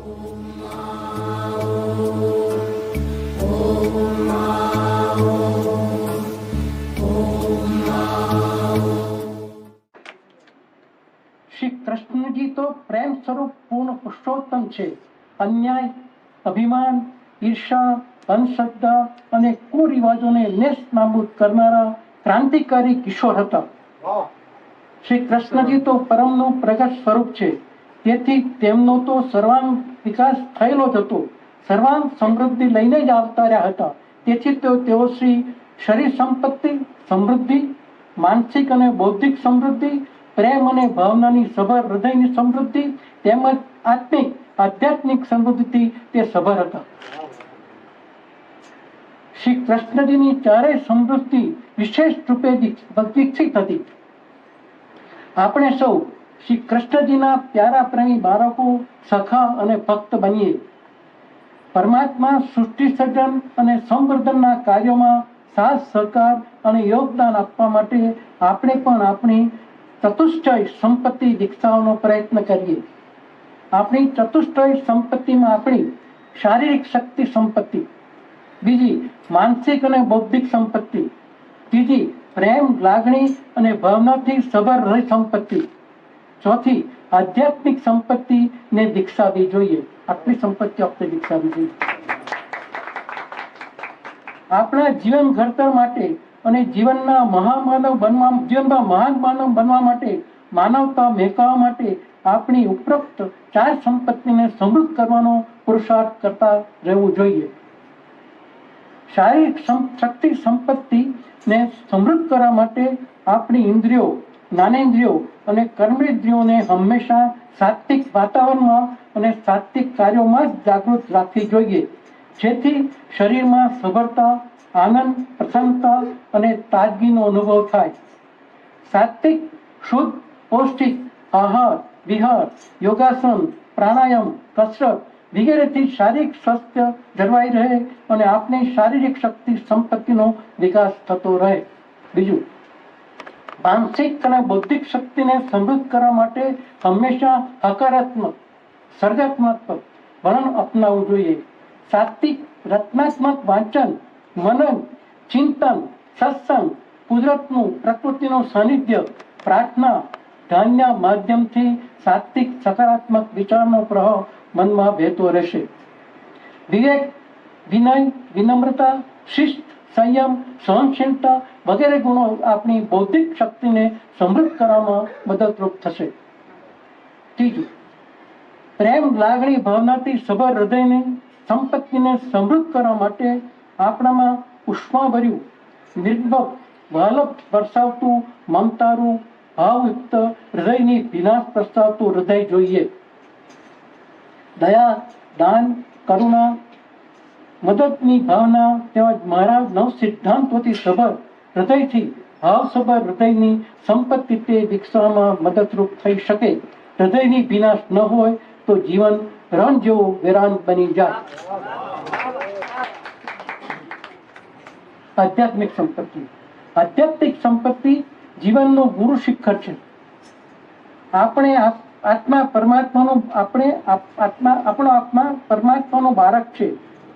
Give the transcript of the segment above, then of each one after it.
શ્રી કૃષ્ણજી તો પ્રેમ સ્વરૂપ પૂર્ણ પુરુષોત્તમ છે. અન્યાય, અભિમાન, ઈર્ષા, અંધશ્રદ્ધા અને કુરિવાજોને નેસ્ત નાબૂદ કરનારા ક્રાંતિકારી કિશોર હતા. શ્રી કૃષ્ણજી તો પરમનું પ્રગટ સ્વરૂપ છે. તેથી તેમનો તો સર્વાંગ વિકાસ થયેલો જ હતો. સર્વાંગ સમૃદ્ધિ લઈને જ અવતાર્યા હતા. તેથી તો તેઓ શ્રી શરીર સંપત્તિ, સમૃદ્ધિ, માનસિક અને બૌદ્ધિક સમૃદ્ધિ, પ્રેમ અને ભાવનાની સભર હૃદયની સમૃદ્ધિ તેમજ આધ્યાત્મિક સમૃદ્ધિથી તે સભર હતા. શ્રી કૃષ્ણજીની ચારેય સમૃદ્ધિ વિશેષ રૂપે વિકસિત હતી. આપણે સૌ શ્રી કૃષ્ણજીના પ્યારા પ્રેમી બાળકો, સખા અને ભક્ત બનીએ. પરમાત્મા સૃષ્ટિ સર્જન અને સંવર્ધનના કાર્યોમાં સાથ સહકાર અને યોગદાન આપવા માટે આપણે પણ આપણી ચતુષ્ટય સંપત્તિ વિકસાવવાનો પ્રયત્ન કરીએ. આપણી ચતુષ્ટય સંપત્તિમાં આપણી શારીરિક શક્તિ સંપત્તિ, બીજી માનસિક અને બૌદ્ધિક સંપત્તિ, ત્રીજી પ્રેમ, લાગણી અને ભાવનાથી સભર હૃદય સંપત્તિ, ચોથી આધ્યાત્મિક સંપત્તિને વિકસાવવી જોઈએ. આટલી સંપત્તિ આપણે વિકસાવવી જોઈએ. આપણા જીવન ઘડતર માટે અને જીવનમાં મહાન માનવ બનવા માટે, માનવતા મહેકાવવા માટે આપણી ઉપરોક્ત ચાર સંપત્તિને સમૃદ્ધ કરવાનો પુરુષાર્થ કરતા રહેવું જોઈએ. શારીરિક શક્તિ સંપત્તિને સમૃદ્ધ કરવા માટે આપણી ઇન્દ્રિયો, જ્ઞાનેન્દ્રિયો અને કર્મેન્દ્રિયોને હંમેશા સાત્વિક વાતાવરણમાં અને સાત્વિક કાર્યોમાં જ જાગૃત રાખવી જોઈએ, જેથી શરીરમાં સબળતા, આનંદ, પ્રસન્નતા અને તાજગીનો અનુભવ થાય. સાત્વિક, શુદ્ધ, પૌષ્ટિક આહાર, વિહાર, યોગાસન, પ્રાણાયામ, કસરત વગેરેથી શારીરિક સ્વાસ્થ્ય જળવાઈ રહે અને આપણી શારીરિક શક્તિ સંપત્તિનો વિકાસ થતો રહે. બીજું, માનસિક અને બૌદ્ધિક શક્તિને સમૃદ્ધ કરવા માટે હંમેશા હકારાત્મક, સર્જનાત્મક વલણ અપનાવવું જોઈએ. સાત્વિક, રચનાત્મક વાંચન, મનન, ચિંતન, સત્સંગ, કુદરતનું, પ્રકૃતિનું સાનિધ્ય, પ્રાર્થના, ધ્યાનના માધ્યમથી સાત્વિક સકારાત્મક વિચારનો પ્રવાહ મનમાં વહેતો રહેશે. વિવેક, વિનય, વિનમ્રતા, શિસ્ત, સંયમ, સહનશીલતા વગેરે ગુણો આપણી બૌદ્ધિક શક્તિને સમૃદ્ધ કરવામાં મદદરૂપ થશે. ત્રીજું, પ્રેમ, લાગણી, ભાવનાથી સભર હૃદયની સંપત્તિને સમૃદ્ધ કરવા માટે આપણામાં ઉષ્માભર્યું, નિર્ભર, વહાલપ વરસાવતું, મમતારું, ભાવયુક્ત હૃદયની વિનાશ પ્રસ્તાવતું હૃદય જોઈએ. દયા, દાન, કરુણા, મદદની ભાવના તેમજ મારા નવ સિદ્ધાંતોથી સભર હૃદયથી ભાવસભર હૃદયની સંપત્તિ તે વિકસાવવામાં મદદરૂપ થઈ શકે. હૃદયની વિનાશ ન હોય તો જીવન રણ જેવું વેરાન બની જાય. આધ્યાત્મિક સંપત્તિ. આધ્યાત્મિક સંપત્તિ જીવનનું ગુરુ શિખર છે. આપણો આત્મા પરમાત્માનો બાળક છે,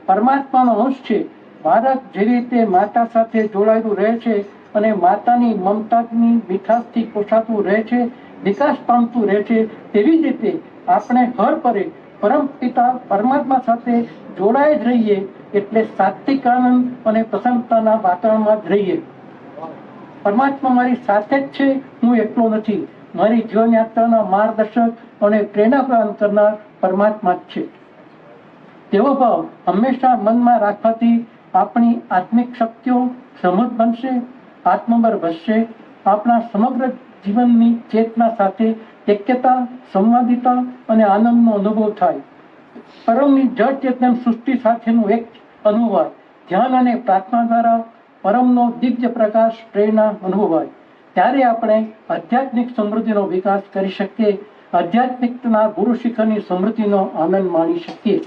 પરમાત્માનો અંશ છે. બાળક જેવી રીતે માતા સાથે જોડાયેલું રહે છે અને માતાની મમતાની મીઠાશથી પોષાતું રહે છે, વિકાસ પામતું રહે છે, તેવી જ રીતે આપણે હર પરે પરમ પિતા પરમાત્મા સાથે જોડાય જ રહીએ, એટલે સાત્વિક આનંદ અને પ્રસન્નતાના વાતાવરણમાં જ રહીએ. પરમાત્મા મારી સાથે જ છે, હું એકલો નથી. મારી જીવનયાત્રાના માર્ગદર્શક અને પ્રેરણા પ્રદાન કરનાર પરમાત્મા જ છે. તેવો ભાવ હંમેશા મનમાં રાખવાથી આપણી આત્મિક શક્તિઓ સમૃદ્ધ બનશે, આત્મબળ વધશે. આપણા સમગ્ર જીવનની ચેતના સાથે એક્યતા, સંવાદિતા અને આનંદનો અનુભવ થાય. પરમની જળ ચેતન સૃષ્ટિ સાથેનું એક અનુભવાય. ધ્યાન અને પ્રાર્થના દ્વારા પરમનો દિવ્ય પ્રકાશ, પ્રેરણા અનુભવાય. ત્યારે આપણે આધ્યાત્મિક સમૃદ્ધિનો વિકાસ કરી શકીએ, આધ્યાત્મિકના ગુરુ શિખરની સમૃદ્ધિનો આનંદ માણી શકીએ.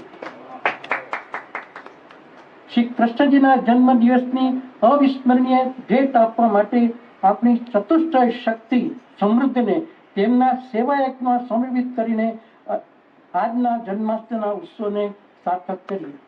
શ્રી કૃષ્ણજીના જન્મ દિવસની અવિસ્મરણીય ભેટ આપવા માટે આપણી ચતુષ્ટય શક્તિ સમૃદ્ધિને તેમના સેવાયજમાં સમર્પિત કરીને આજના જન્માષ્ટમીના ઉત્સવને સાર્થક કરીએ.